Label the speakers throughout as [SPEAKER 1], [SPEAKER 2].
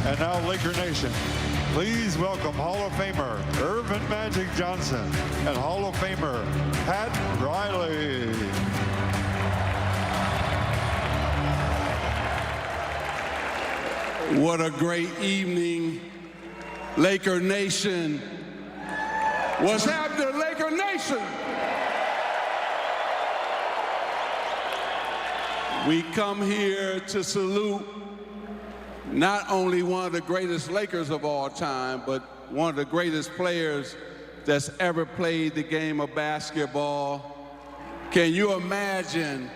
[SPEAKER 1] And now, Laker Nation, please welcome Hall of Famer Irvin Magic Johnson and Hall of Famer Pat Riley.
[SPEAKER 2] What a great evening, Laker Nation. What's happening, Laker Nation? We come here to salute not only one of the greatest Lakers of all time, but one of the greatest players that's ever played the game of basketball. Can you imagine?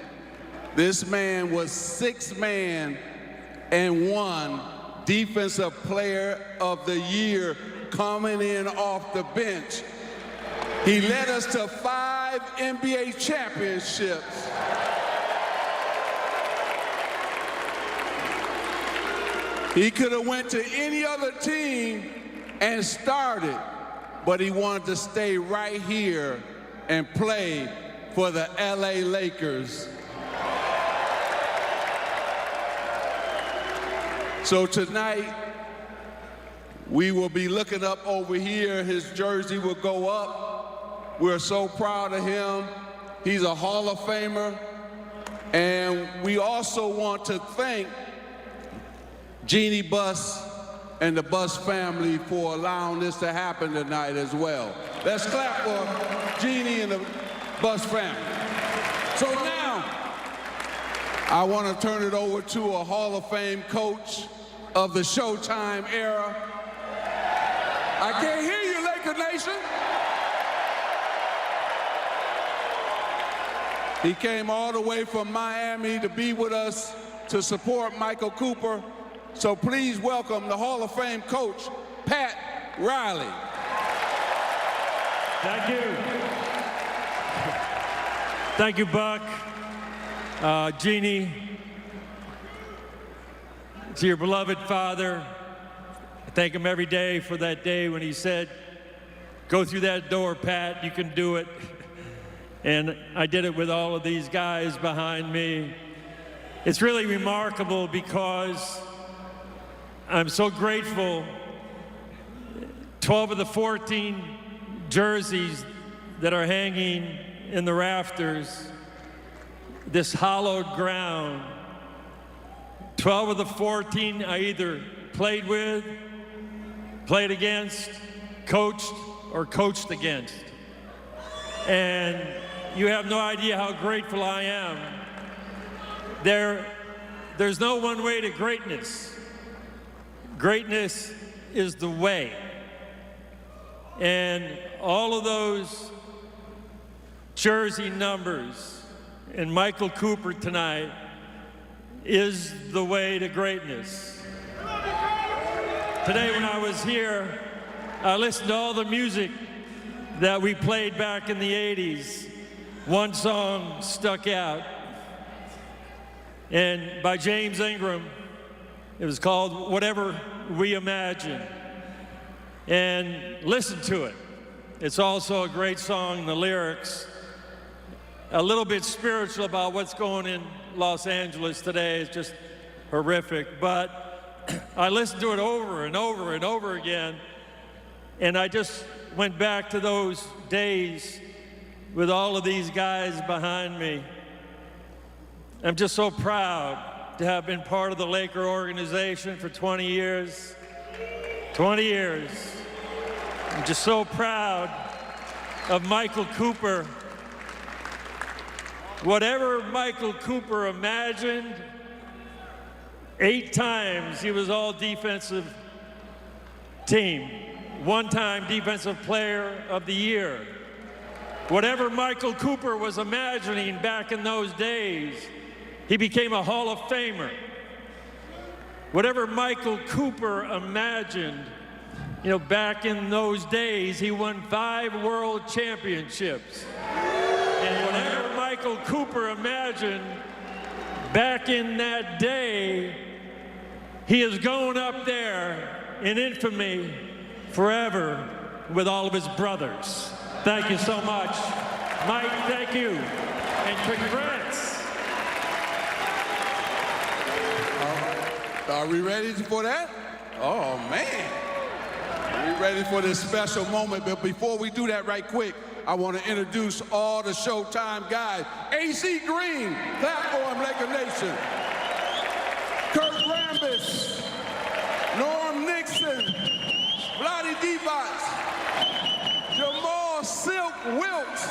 [SPEAKER 2] This man was sixth man and won Defensive Player of the Year coming in off the bench. He led us to 5 NBA championships. He could have went to any other team and started, but he wanted to stay right here and play for the LA Lakers. So tonight, we will be looking up over here. His jersey will go up. We're so proud of him. He's a Hall of Famer. And we also want to thank Jeannie Buss and the Buss family for allowing this to happen tonight as well. Let's clap for Jeannie and the Buss family. So now, I want to turn it over to a Hall of Fame coach of the Showtime era. I can't hear you, Laker Nation. He came all the way from Miami to be with us to support Michael Cooper. So please welcome the Hall of Fame coach, Pat Riley.
[SPEAKER 3] Thank you. Thank you, Buck. Jeannie, to your beloved father, I thank him every day for that day when he said, go through that door, Pat, you can do it. And I did it with all of these guys behind me. It's really remarkable because I'm so grateful. 12 of the 14 jerseys that are hanging in the rafters, this hallowed ground, 12 of the 14 I either played with, played against, coached, or coached against. And you have no idea how grateful I am. There's no one way to greatness. Greatness is the way. And all of those jersey numbers and Michael Cooper tonight is the way to greatness. Today when I was here, I listened to all the music that we played back in the 80s. One song stuck out, and by James Ingram. It was called Whatever We Imagine. And listen to it. It's also a great song, the lyrics, a little bit spiritual about what's going in Los Angeles today. It's just horrific. But I listened to it over and over and over again, and I just went back to those days with all of these guys behind me. I'm just so proud to have been part of the Laker organization for 20 years. 20 years. I'm just so proud of Michael Cooper. Whatever Michael Cooper imagined, 8 times he was all defensive team. 1 time defensive player of the year. Whatever Michael Cooper was imagining back in those days, he became a Hall of Famer. Whatever Michael Cooper imagined, back in those days, he won 5 world championships. And whatever Michael Cooper imagined back in that day, he is going up there in infamy forever with all of his brothers. Thank you so much. Mike, thank you. And congrats.
[SPEAKER 2] Are we ready for that? Oh, man. We ready for this special moment, but before we do that right quick, I want to introduce all the Showtime guys. AC Green, Platform Laker Nation. Kurt Rambis, Norm Nixon, Vlade Divac, Jamal Silk Wilkes,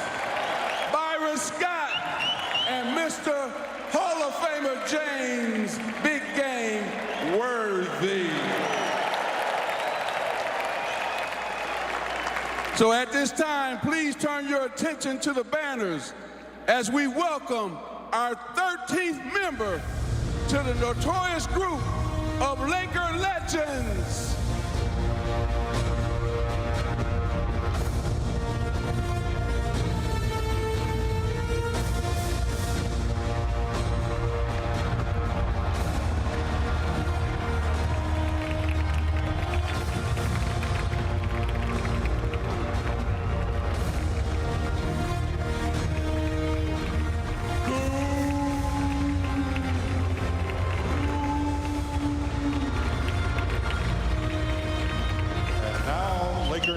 [SPEAKER 2] Byron Scott, and Mr. Hall of Famer James Big Game Worthy. So at this time, please turn your attention to the banners as we welcome our 13th member to the notorious group of Laker legends.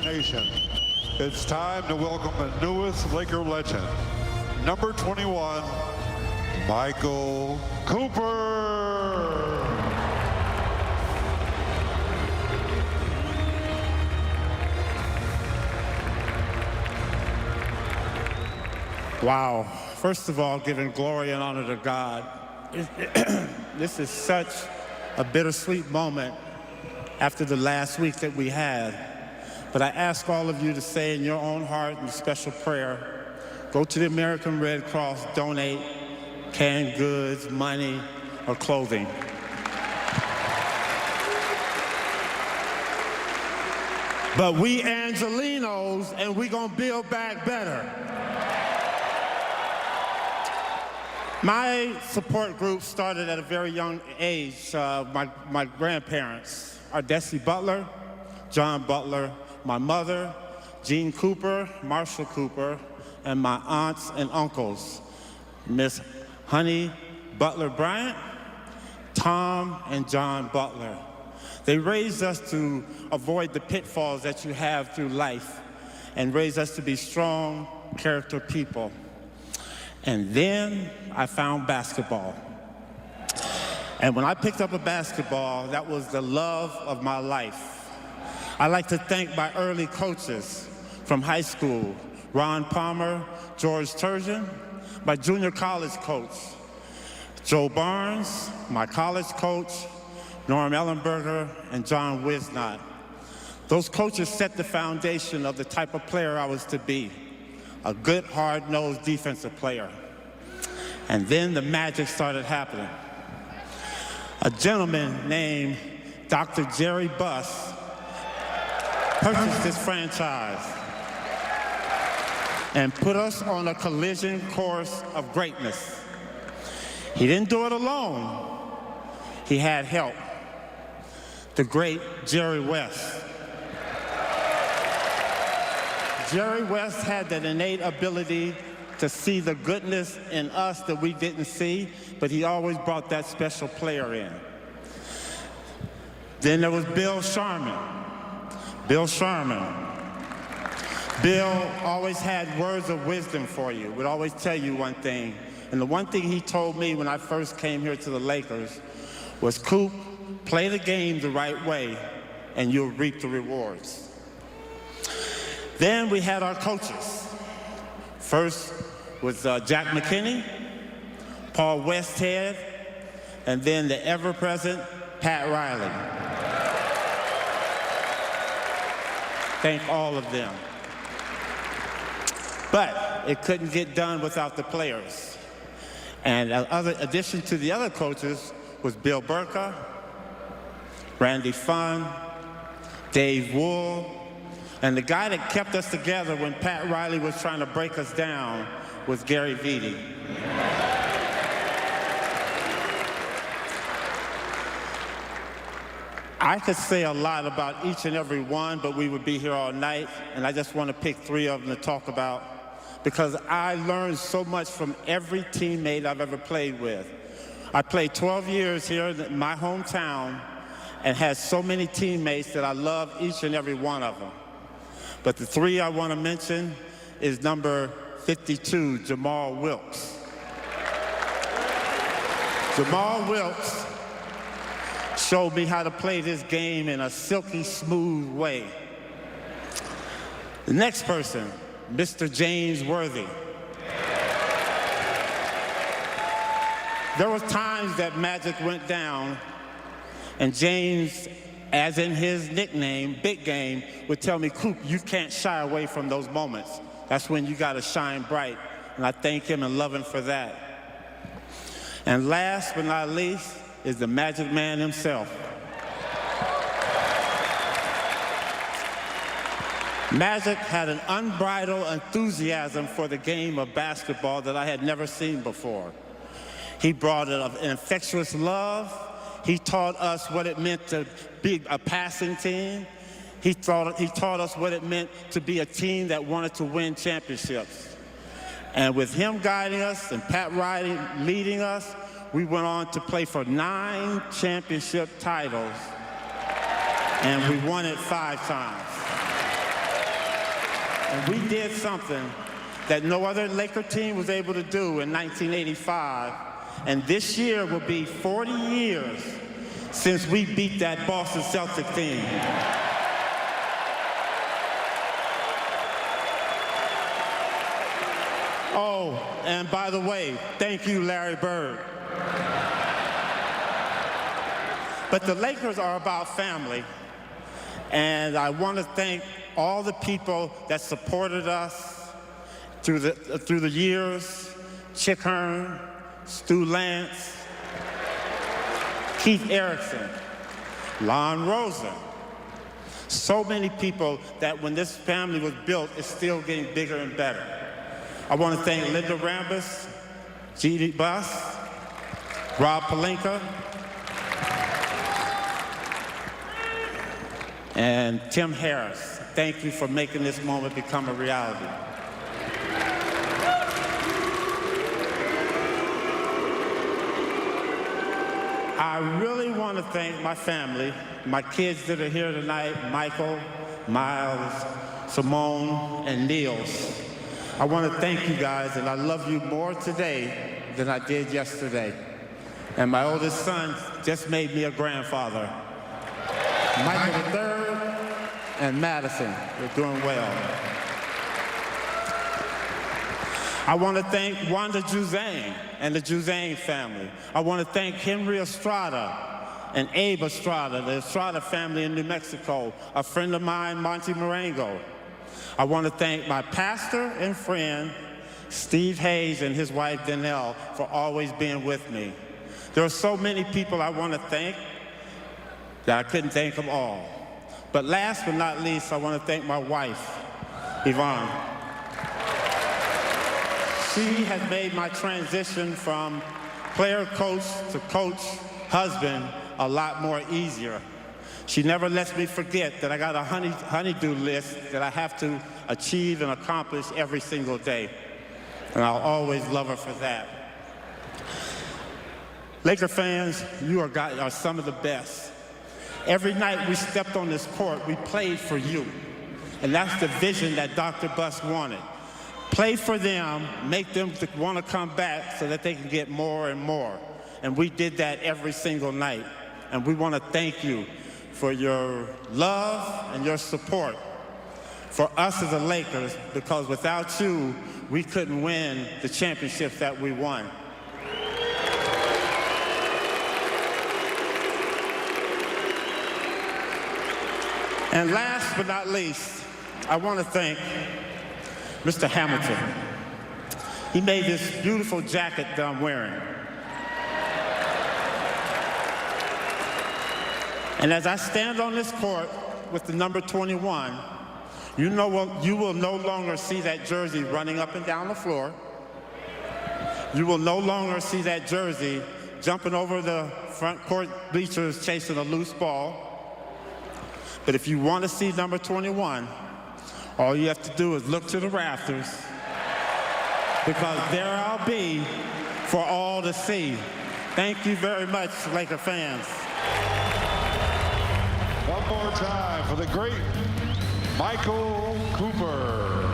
[SPEAKER 1] Nation. It's time to welcome the newest Laker legend, number 21, Michael Cooper.
[SPEAKER 4] Wow. First of all, giving glory and honor to God. This is such a bittersweet moment after the last week that we had. But I ask all of you to say in your own heart in special prayer, go to the American Red Cross, donate canned goods, money, or clothing. But we Angelinos, and we gonna build back better. My support group started at a very young age. My grandparents, Ardesi Butler, John Butler, my mother, Jean Cooper, Marshall Cooper, and my aunts and uncles, Miss Honey Butler Bryant, Tom and John Butler. They raised us to avoid the pitfalls that you have through life and raised us to be strong character people. And then I found basketball. And when I picked up a basketball, that was the love of my life. I'd like to thank my early coaches from high school, Ron Palmer, George Turgeon, my junior college coach, Joe Barnes, my college coach, Norm Ellenberger, and John Wisnott. Those coaches set the foundation of the type of player I was to be, a good, hard-nosed defensive player. And then the magic started happening. A gentleman named Dr. Jerry Buss purchased this franchise and put us on a collision course of greatness. He didn't do it alone. He had help. The great Jerry West. Jerry West had that innate ability to see the goodness in us that we didn't see, but he always brought that special player in. Then there was Bill Sharman. Bill Sharman. Bill always had words of wisdom for you, would always tell you one thing. And the one thing he told me when I first came here to the Lakers was, Coop, play the game the right way and you'll reap the rewards. Then we had our coaches. First was Jack McKinney, Paul Westhead, and then the ever-present Pat Riley. Thank all of them. But it couldn't get done without the players. And addition to the other coaches was Bill Burka, Randy Funn, Dave Wool, and the guy that kept us together when Pat Riley was trying to break us down was Gary Vitti. I could say a lot about each and every one, but we would be here all night, and I just want to pick 3 of them to talk about because I learned so much from every teammate I've ever played with. I played 12 years here in my hometown, and had so many teammates that I love each and every one of them. But the three I want to mention is number 52, Jamal Wilkes. Jamal Wilkes showed me how to play this game in a silky smooth way. The next person, Mr. James Worthy. There were times that Magic went down, and James, as in his nickname, Big Game, would tell me, "Coop, you can't shy away from those moments. That's when you gotta shine bright." And I thank him and love him for that. And last but not least is the Magic Man himself. Magic had an unbridled enthusiasm for the game of basketball that I had never seen before. He brought an infectious love. He taught us what it meant to be a passing team. He taught us what it meant to be a team that wanted to win championships. And with him guiding us and Pat Riley leading us, we went on to play for 9 championship titles, and we won it 5 times. And we did something that no other Laker team was able to do in 1985. And this year will be 40 years since we beat that Boston Celtics team. Oh, and by the way, thank you, Larry Bird. But the Lakers are about family, and I want to thank all the people that supported us through the years: Chick Hearn, Stu Lance, Keith Erickson, Lon Rosen. So many people that when this family was built, it's still getting bigger and better. I want to thank Linda Rambis, G.D. Buss, Rob Pelinka, and Tim Harris. Thank you for making this moment become a reality. I really want to thank my family, my kids that are here tonight, Michael, Miles, Simone, and Niels. I want to thank you guys, and I love you more today than I did yesterday. And my oldest son just made me a grandfather. Michael III and Madison, you're doing well. I want to thank Wanda Juzang and the Juzang family. I want to thank Henry Estrada and Abe Estrada, the Estrada family in New Mexico, a friend of mine, Monty Marengo. I want to thank my pastor and friend, Steve Hayes, and his wife, Danelle, for always being with me. There are so many people I want to thank that I couldn't thank them all. But last but not least, I want to thank my wife, Yvonne. She has made my transition from player coach to coach husband a lot more easier. She never lets me forget that I got a honey-do list that I have to achieve and accomplish every single day. And I'll always love her for that. Laker fans, you are some of the best. Every night we stepped on this court, we played for you. And that's the vision that Dr. Buss wanted. Play for them, make them want to come back so that they can get more and more. And we did that every single night. And we want to thank you for your love and your support for us as the Lakers, because without you, we couldn't win the championships that we won. And last but not least, I want to thank Mr. Hamilton. He made this beautiful jacket that I'm wearing. And as I stand on this court with the number 21, you will no longer see that jersey running up and down the floor. You will no longer see that jersey jumping over the front court bleachers chasing a loose ball. But if you want to see number 21, all you have to do is look to the rafters, because there I'll be for all to see. Thank you very much, Laker fans.
[SPEAKER 1] One more time for the great Michael Cooper.